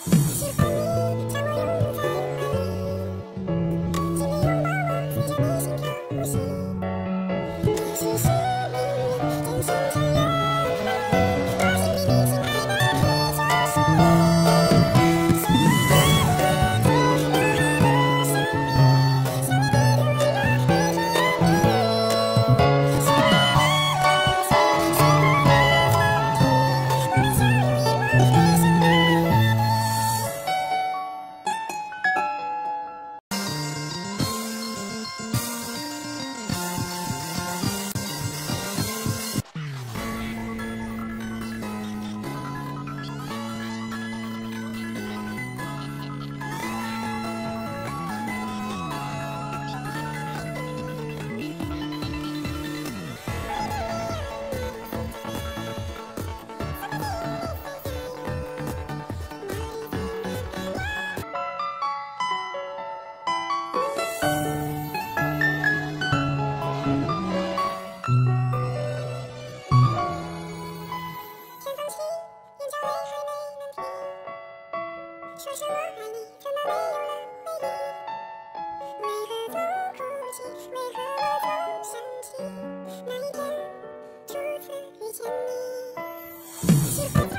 喜欢你将我拥在怀里，紧密拥抱我，随着你心跳呼吸。你是生命，真心真有爱，我心里你心爱的你就是你。想你的爱多么的神秘，想你的温柔还甜蜜。想你的爱随你生活的交替，我们相拥眼望最深爱。天放晴，眼角泪还没能停。说声我爱你，怎么没有了回应？为何总哭泣？为何我总想起那一天初次遇见你？喜欢。